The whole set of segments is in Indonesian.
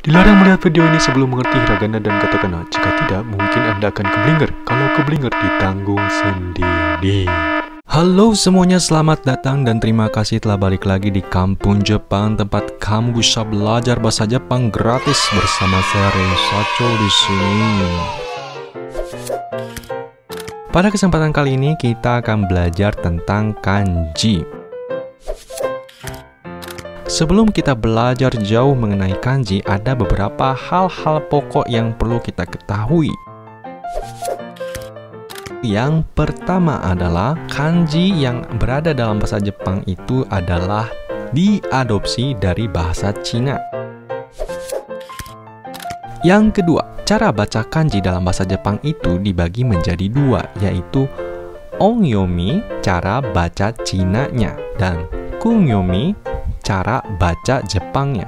Dilarang melihat video ini sebelum mengerti hiragana dan katakana. Jika tidak, mungkin Anda akan keblinger. Kalau keblinger, ditanggung sendiri. Halo semuanya, selamat datang dan terima kasih telah balik lagi di Kampung Jepang, tempat kamu bisa belajar bahasa Jepang gratis bersama saya Reisacho di sini. Pada kesempatan kali ini kita akan belajar tentang kanji. Sebelum kita belajar jauh mengenai kanji, ada beberapa hal-hal pokok yang perlu kita ketahui. Yang pertama adalah kanji yang berada dalam bahasa Jepang itu adalah diadopsi dari bahasa Cina. Yang kedua, cara baca kanji dalam bahasa Jepang itu dibagi menjadi dua, yaitu ongyomi, cara baca Cinanya, dan kungyomi, cara baca Jepangnya.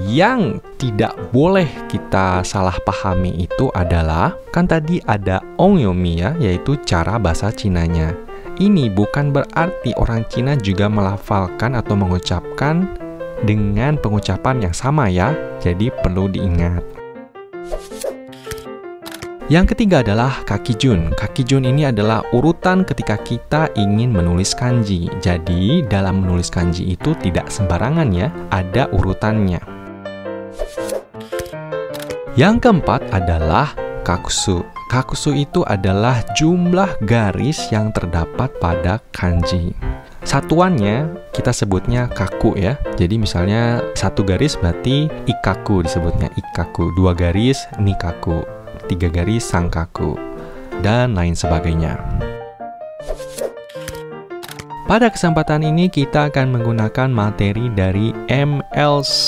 Yang tidak boleh kita salah pahami itu adalah, kan tadi ada ongyomi ya, yaitu cara bahasa Cinanya. Ini bukan berarti orang Cina juga melafalkan atau mengucapkan dengan pengucapan yang sama ya, jadi perlu diingat. Yang ketiga adalah kakijun. Kakijun ini adalah urutan ketika kita ingin menulis kanji. Jadi, dalam menulis kanji itu tidak sembarangan ya, ada urutannya. Yang keempat adalah kakusu. Kakusu itu adalah jumlah garis yang terdapat pada kanji. Satuannya kita sebutnya kaku ya. Jadi misalnya satu garis berarti ikaku disebutnya ikaku. Dua garis nikaku. 3 garis sangkaku, dan lain sebagainya. Pada kesempatan ini kita akan menggunakan materi dari MLC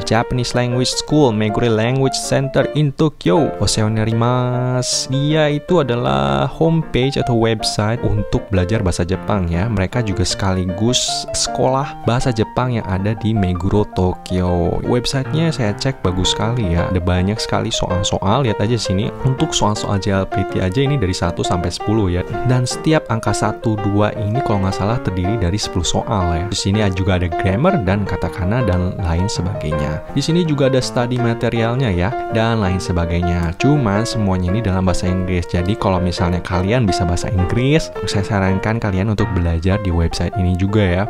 Japanese Language School Megure Language Center in Tokyo. Oseonarimasu. Dia itu adalah homepage atau website untuk belajar bahasa Jepang ya. Mereka juga sekaligus sekolah bahasa Jepang yang ada di Meguro, Tokyo. Websitenya saya cek bagus sekali ya. Ada banyak sekali soal-soal. Lihat aja sini. Untuk soal-soal JLPT aja ini dari 1 sampai 10 ya. Dan setiap angka 1, 2 ini kalau nggak salah terdiri dari 10 soal ya. Di sini juga ada grammar dan katakana dan lain sebagainya. Di sini juga ada study materialnya ya, dan lain sebagainya. Cuman semuanya ini dalam bahasa Inggris. Jadi kalau misalnya kalian bisa bahasa Inggris, saya sarankan kalian untuk belajar di website ini juga ya.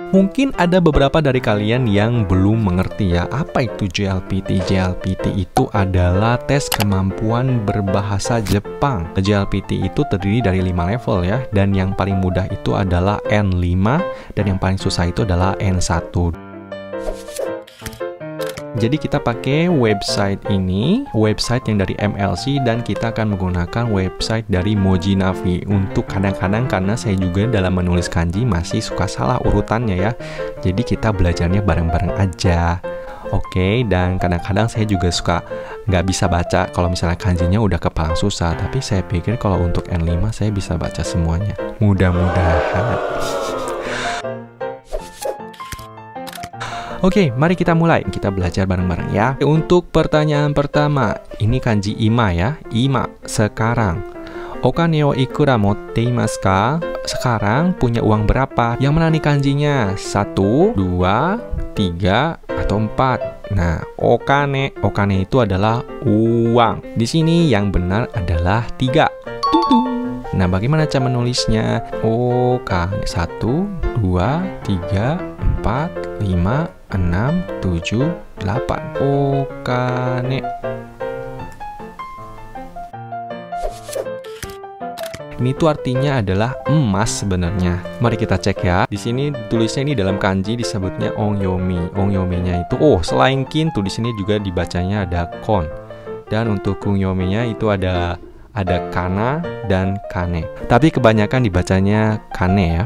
Mungkin ada beberapa dari kalian yang belum mengerti ya, apa itu JLPT? JLPT itu adalah tes kemampuan berbahasa Jepang. JLPT itu terdiri dari 5 level ya, dan yang paling mudah itu adalah N5, dan yang paling susah itu adalah N1. Jadi kita pakai website ini, website yang dari MLC, dan kita akan menggunakan website dari Mojinavi. Untuk kadang-kadang karena saya juga dalam menulis kanji masih suka salah urutannya ya. Jadi kita belajarnya bareng-bareng aja. Oke, dan kadang-kadang saya juga suka nggak bisa baca kalau misalnya kanjinya udah kepalang susah. Tapi saya pikir kalau untuk N5 saya bisa baca semuanya. Mudah-mudahan. Oke, mari kita mulai. Kita belajar bareng-bareng ya. Untuk pertanyaan pertama, ini kanji ima ya. Ima, sekarang. Okane o ikura motte imasu ka? Sekarang punya uang berapa? Yang mana nih kanjinya? 1, 2, 3, atau 4? Nah, okane. Okane itu adalah uang. Di sini yang benar adalah 3. Nah, bagaimana cara menulisnya? Okane 1, 2, 3, 4, 5, 6, 7, 8. Okane. Ini tuh artinya adalah emas sebenarnya. Mari kita cek ya. Di sini tulisnya ini dalam kanji disebutnya ongyomi. Ongyominya itu selain kin tuh di sini juga dibacanya ada kon. Dan untuk kungyominya itu ada kana dan kane. Tapi kebanyakan dibacanya kane ya.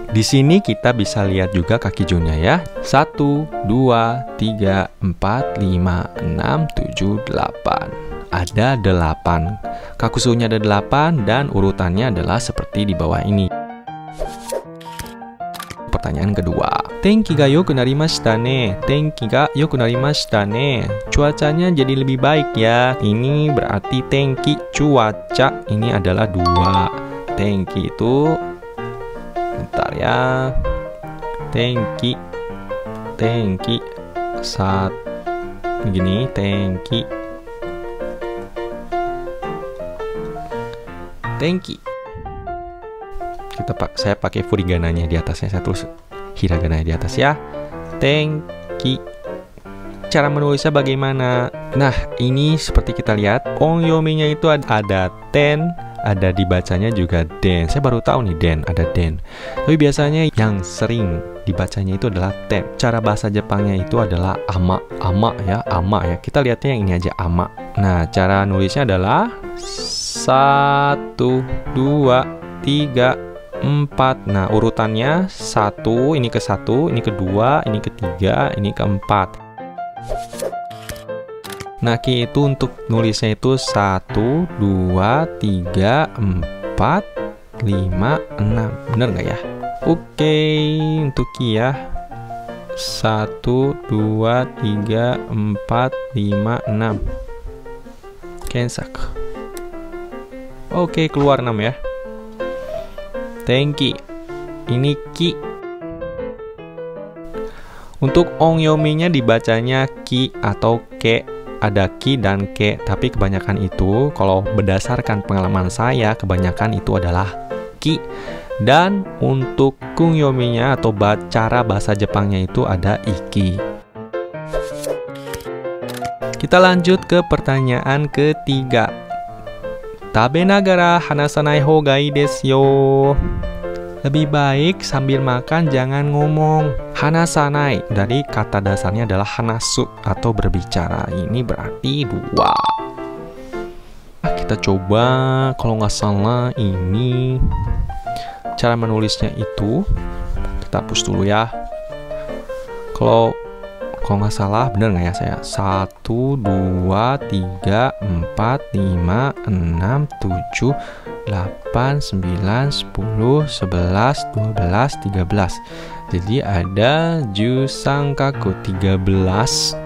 Di sini kita bisa lihat juga kakijunnya ya. 1, 2, 3, 4, 5, 6, 7, 8. Ada 8. Kakusunya ada 8 dan urutannya adalah seperti di bawah ini. Pertanyaan kedua. Tenki ga yoku narimashita ne. Tenki ga yoku narimashita ne. Cuacanya jadi lebih baik ya. Ini berarti tenki, cuaca. Ini adalah 2. Tenki itu bentar ya. Tenki. Tenki. Saat begini, tenki. Tenki. Saya pakai furigananya di atasnya, saya tulis hiragana di atas ya. Tenki. Cara menulisnya bagaimana? Nah, ini seperti kita lihat, ongyominya itu ada ten, ada dibacanya juga den. Saya baru tahu nih den, ada den. Tapi biasanya yang sering dibacanya itu adalah ten. Cara bahasa Jepangnya itu adalah ama, ya. Kita lihatnya yang ini aja, ama. Nah, cara nulisnya adalah 1, 2, 3, 4. Nah, urutannya 1, ini ke 1, ini ke 2, ini ke 3, ini ke 4. Nah, ki itu untuk nulisnya itu 1, 2, 3, 4, 5, 6. Bener nggak ya? Oke, untuk ki ya. 1, 2, 3, 4, 5, 6. Kensak. Oke, keluar 6 ya. Tenki. Ini ki. Untuk ongyominya dibacanya ki atau ke. Ada ki dan ke, tapi kebanyakan itu kalau berdasarkan pengalaman saya, kebanyakan itu adalah ki. Dan untuk kungyominya atau cara bahasa Jepangnya itu ada iki. Kita lanjut ke pertanyaan ketiga. Tabe nagara hanasanai hou ga ii desu yo. Lebih baik sambil makan jangan ngomong. Hanasanai dari kata dasarnya adalah hanasu atau berbicara. Ini berarti 2. Kita coba, kalau nggak salah ini cara menulisnya itu kita hapus dulu ya. Kalau nggak salah, bener nggak ya saya? 1, 2, 3, 4, 5, 6, 7, 8, 9, 10, 11, 12, 13. Jadi ada jusangkaku 13.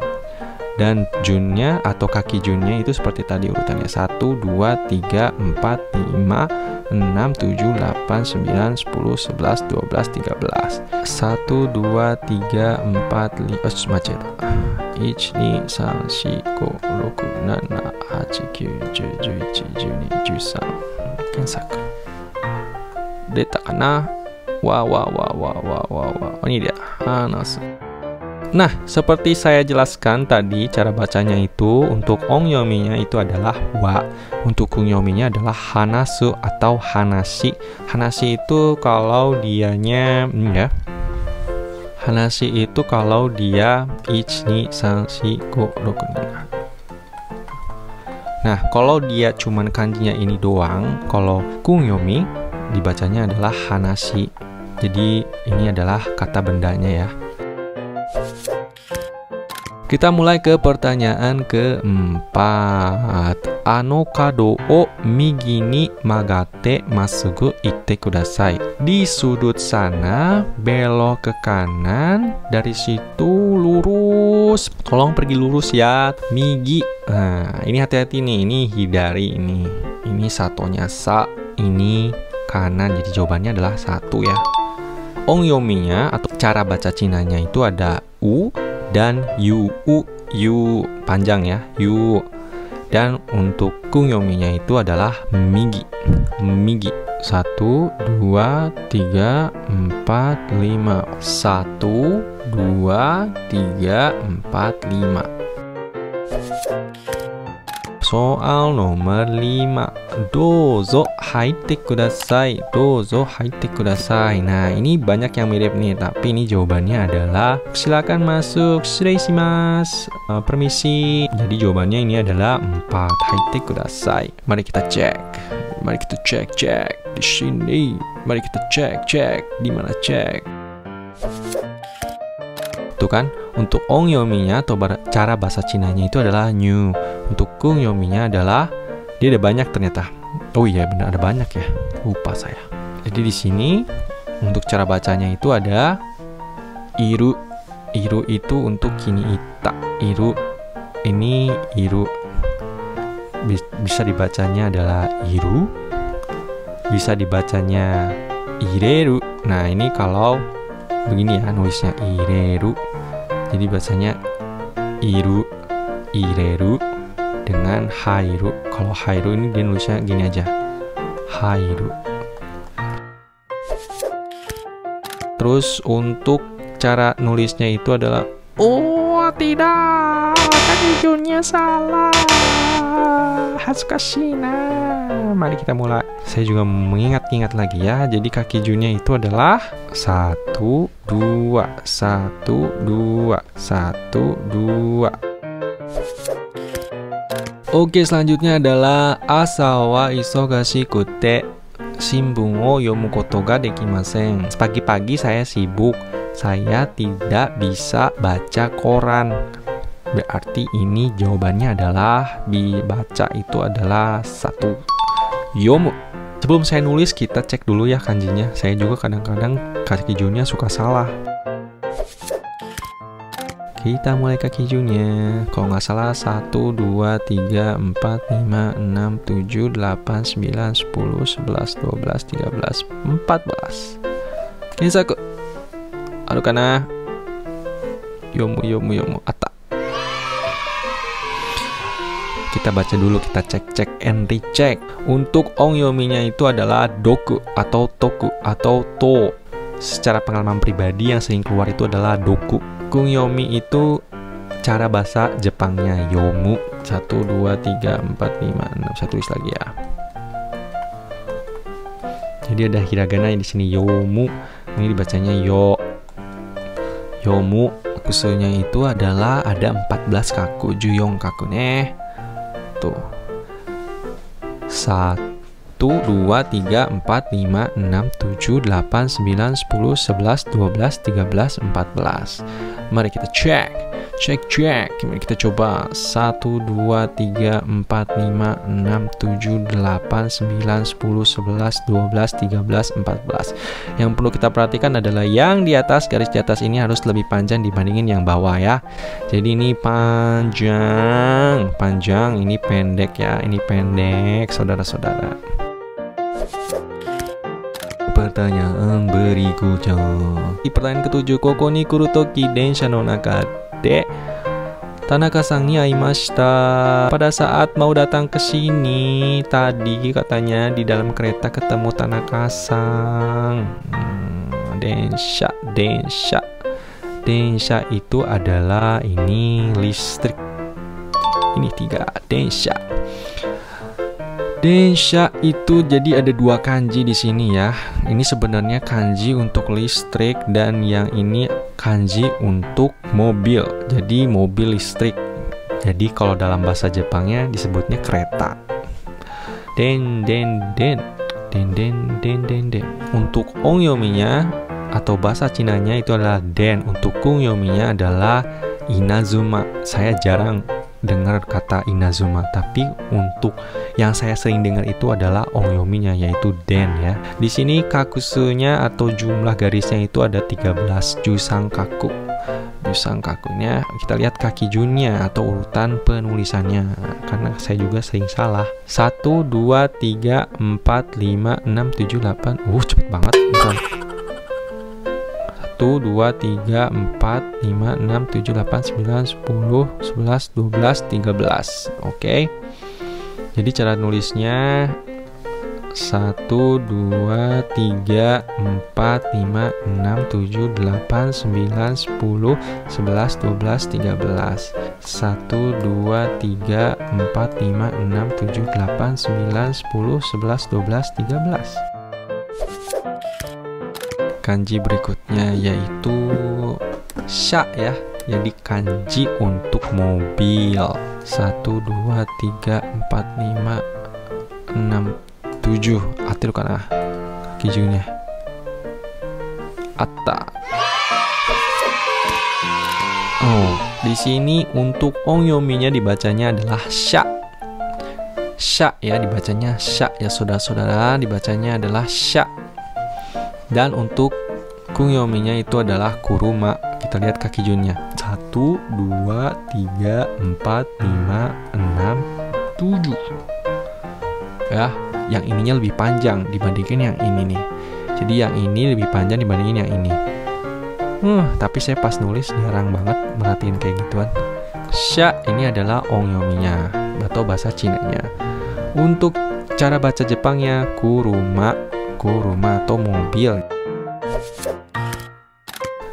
Dan junnya atau kaki junnya itu seperti tadi urutannya 1, 2, 3, 4, 5, 6, 7, 8, 9, 10, 11, 12, 13. 1, 2, 3, 4, 5, macet. 1, 2, 3, 4, 5, 6, 7, 8, 9, 10, 11, 12, 13. Kensak. Deta kana? Wah. Oh, ini dia. Hanasu. Nah, seperti saya jelaskan tadi, cara bacanya itu untuk ongyominya itu adalah wa. Untuk kungyominya adalah hanasu atau hanashi. Hanashi itu kalau dianya ya. Hanashi itu kalau dia 1, 2, 3, 4, 5, 6. Nah, kalau dia cuman kanjinya ini doang, kalau kungyomi dibacanya adalah hanashi. Jadi ini adalah kata bendanya ya. Kita mulai ke pertanyaan keempat. Ano kado o migi ni magate masugu itte kudasai. Di sudut sana belok ke kanan, dari situ lurus. Tolong pergi lurus ya. Migi. Nah, ini hati-hati nih. Ini hidari ini. Ini satonya sa, ini kanan. Jadi jawabannya adalah 1 ya. Ongyominya atau cara baca Cinanya itu ada u dan yu. Yu panjang ya, yu. Dan untuk kungyominya itu adalah migi. 1, 2, 3, 4, 5. 1, 2, 3, 4, 5. Soal nomor 5. Dozo haite kudasai. Dozo haite kudasai. Nah, ini banyak yang mirip nih, tapi ini jawabannya adalah silakan masuk. Shirei-shimasu. Permisi. Jadi jawabannya ini adalah 4. Haite kudasai. Mari kita cek. Di sini. Mari kita cek. Di mana cek? Tuh kan, untuk ongyominya atau cara bahasa Cinanya itu adalah new. Untuk kungyominya adalah dia ada banyak ternyata. Oh iya benar, ada banyak ya. Lupa saya. Jadi di sini untuk cara bacanya itu ada iru. Iru itu untuk kini ita. Iru ini iru. Bisa dibacanya adalah iru. Bisa dibacanya ireru. Nah, ini kalau begini ya nulisnya, ireru. Jadi bacanya iru, ireru dengan hairu. Kalau hairu ini dia nulisnya gini aja, hairu. Terus untuk cara nulisnya itu adalah, oh tidak, kaki junnya salah, hatsukashina. Mari kita mulai. Saya juga mengingat-ingat lagi ya. Jadi kaki junnya itu adalah 1, 2, 1, 2, 1, 2. Oke, selanjutnya adalah asa wa isogashikute shimbun o yomu koto ga dekimasen. Pagi-pagi saya sibuk, saya tidak bisa baca koran. Berarti ini jawabannya adalah baca itu adalah 1, yomu. Sebelum saya nulis, kita cek dulu ya kanjinya. Saya juga kadang-kadang kaki junnya suka salah. Kita mulai kaki junnya. Kalau nggak salah 1, 2, 3, 4, 5, 6, 7, 8, 9, 10, 11, 12, 13, 14. Kinsaku. Aduh kana. Yomu, yomu, yomu. Ata. Kita baca dulu, kita cek and recheck. Untuk ongyominya itu adalah doku atau toku atau to. Secara pengalaman pribadi yang sering keluar itu adalah doku. Kungyomi itu cara bahasa Jepangnya yomu. 1, 2, 3, 4, 5, 6. Saya tulis lagi ya. Jadi ada hiragana di sini yomu. Ini dibacanya yo. Yomu. Kusunya itu adalah ada 14 kaku, juyong kaku nih. Tuh. 1, 2, 3, 4, 5, 6, 7, 8, 9, 10, 11, 12, 13, 14. Mari kita cek. Mari kita coba. 1, 2, 3, 4, 5, 6, 7, 8, 9, 10, 11, 12, 13, 14. Yang perlu kita perhatikan adalah yang di atas, garis di atas ini harus lebih panjang dibandingin yang bawah ya. Jadi ini panjang, ini pendek ya. Ini pendek, saudara-saudara. Pertanyaan berikutnya. Di pertanyaan ke-7, koko ni kuru toki densha no naka de Tanaka-san ni aimashita. Pada saat mau datang ke sini tadi katanya di dalam kereta ketemu Tanaka-san. Densha. Densha itu adalah ini listrik. Ini 3 densha. Densha itu jadi ada 2 kanji di sini ya. Ini sebenarnya kanji untuk listrik dan yang ini kanji untuk mobil. Jadi mobil listrik. Jadi kalau dalam bahasa Jepangnya disebutnya kereta. Den. Untuk ongyominya atau bahasa Cinanya itu adalah den. Untuk kungyominya adalah inazuma. Saya jarang dengar kata inazuma, tapi untuk yang saya sering dengar itu adalah ongyominya, yaitu den ya. Di sini kakusunya atau jumlah garisnya itu ada 13, jusang kaku. Jusang kakunya kita lihat kaki junnya atau urutan penulisannya, karena saya juga sering salah. 1, 2, 3, 4, 5, 6, 7, 8. Cepet banget. Bukan. 1, 2, 3, 4, 5, 6, 7, 8, 9, 10, 11, 12, 13. Oke. Jadi cara nulisnya 1, 2, 3, 4, 5, 6, 7, 8, 9, 10, 11, 12, 13. 1, 2, 3, 4, 5, 6, 7, 8, 9, 10, 11, 12, 13. Kanji berikutnya yaitu sha ya. Jadi kanji untuk mobil. 1, 2, 3, 4, 5, 6, 7. Atir kana kaki junnya. Atta. Di sini untuk ongyominya dibacanya adalah sha. Sha ya, dibacanya sha ya saudara-saudara, dibacanya adalah sha. Dan untuk kungyominya itu adalah kuruma. Kita lihat kaki junnya. 1, 2, 3, 4, 5, 6, 7. Ya, yang ininya lebih panjang dibandingin yang ini nih. Jadi yang ini lebih panjang dibandingin yang ini. Tapi saya pas nulis jarang banget merhatiin kayak gituan. Sha ini adalah ongyominya atau bahasa Cinanya. Untuk cara baca Jepangnya kuruma atau mobil.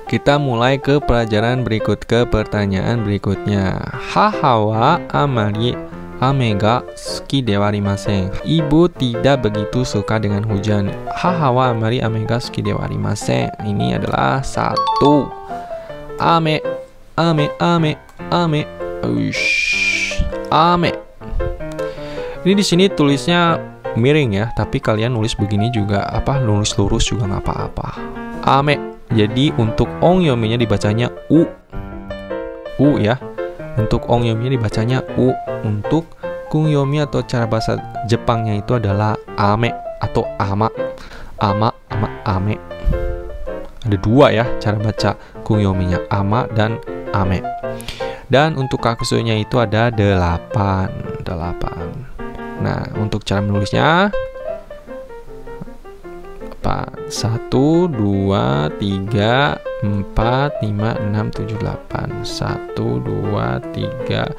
Kita mulai ke pelajaran berikut, ke pertanyaan berikutnya. Haha wa amari ame ga suki de wa arimasen. Ibu tidak begitu suka dengan hujan. Haha wa amari ame ga suki de wa arimasen. Ini adalah 1. Ame. Ame. Ini di sini tulisnya miring ya, tapi kalian nulis begini juga nulis lurus juga nggak apa-apa. Ame. Jadi untuk ongyominya dibacanya u ya. Untuk ongyominya dibacanya u. Untuk kungyomi atau cara bahasa Jepangnya itu adalah ame atau ama. Ame. Ada 2 ya cara baca kungyominya, ama dan ame. Dan untuk kakusunya itu ada 8. Nah, untuk cara menulisnya 1, 2, 3, 4, 5, 6, 7, 8. 1, 2, 3,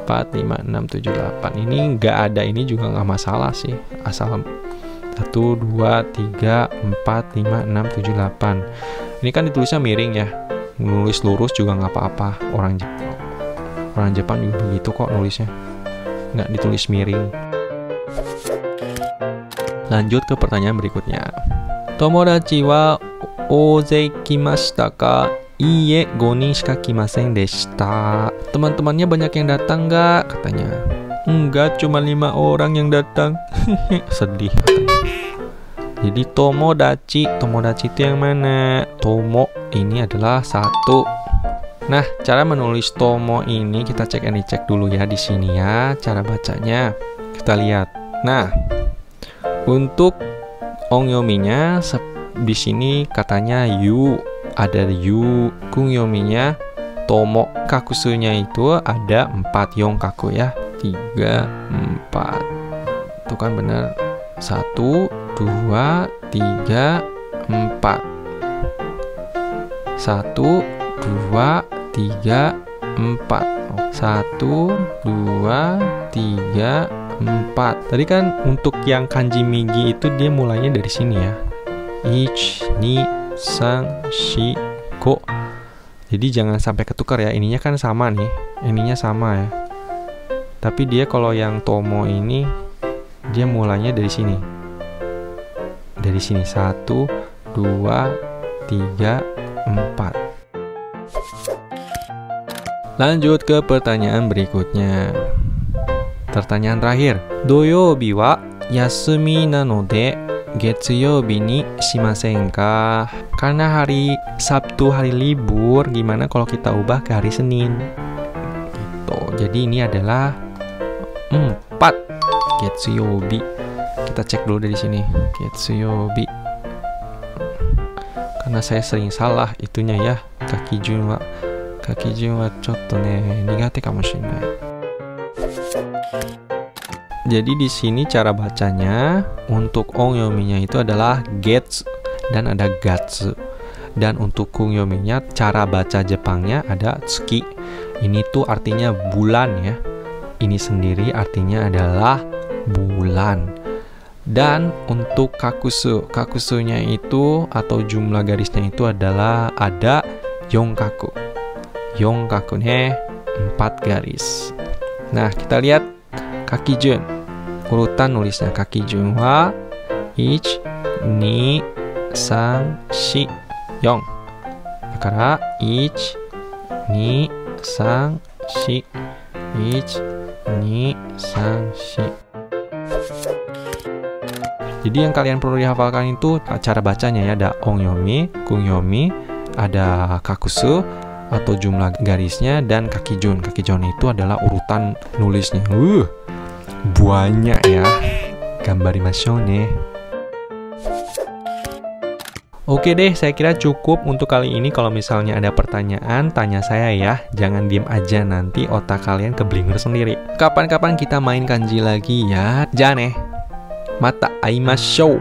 4, 5, 6, 7, 8. Ini nggak ada ini juga nggak masalah sih. Asal 1, 2, 3, 4, 5, 6, 7, 8. Ini kan ditulisnya miring ya. Nulis lurus juga nggak apa-apa. Orang Jepang juga begitu kok nulisnya. Nggak ditulis miring. Lanjut ke pertanyaan berikutnya. Tomodachi wa oze kimashita ka? Iie, 5 nin shika kimasen deshita. Teman-temannya banyak yang datang nggak? Katanya. Enggak, cuma 5 orang yang datang. Sedih katanya. Jadi tomodachi itu yang mana? Tomo ini adalah 1. Nah, cara menulis tomo ini kita cek and dicek dulu ya di sini ya. Cara bacanya kita lihat. Nah, untuk ongyominya di sini katanya yu, ada yu. Kungyominya tomo. Kakusunya itu ada 4 yonkaku ya. 3, 4. Itu kan benar. 1, 2, 3, 4. 1, 2, 3, 4. 1, 2, 3, 4. Tadi kan untuk yang kanji migi itu dia mulainya dari sini ya. 1, 2, 3, 4. Jadi jangan sampai ketukar ya. Ininya kan sama nih. Ininya sama ya. Tapi dia kalau yang tomo ini dia mulainya dari sini. Dari sini 1, 2, 3, 4. Lanjut ke pertanyaan berikutnya. Pertanyaan terakhir. Doyoubi wa yasumi nanode getsuyoubi ni shimasen ka? Karena hari Sabtu hari libur, gimana kalau kita ubah ke hari Senin? Gitu. Jadi ini adalah 4 getsuyoubi. Kita cek dulu dari sini. Getsuyoubi. Karena saya sering salah itunya ya. Kakijun wa chotto ne nigate kamoshirenai. Jadi di sini cara bacanya untuk ongyominya itu adalah gets dan ada gatsu. Dan untuk kungyominya cara baca Jepangnya ada tsuki. Ini tuh artinya bulan ya. Ini sendiri artinya adalah bulan. Dan untuk kakusunya itu atau jumlah garisnya itu adalah ada yonkaku. Yonkaku ne 4 garis. Nah, kita lihat kakijun. Urutan nulisnya kakijun wa 1, 2, 3, 4, 4. Dakara 1, 2, 3, 4. 1, 2, 3, 4. Jadi yang kalian perlu dihafalkan itu cara bacanya ya. Ada ongyomi, kungyomi, ada kakusu atau jumlah garisnya, dan kakijun. Kakijun itu adalah urutan nulisnya. Banyak ya. Gambarimashou ne. Oke deh, saya kira cukup untuk kali ini. Kalau misalnya ada pertanyaan, tanya saya ya. Jangan diem aja, nanti otak kalian keblinger sendiri. Kapan-kapan kita main kanji lagi ya. Jangan mata aimashou.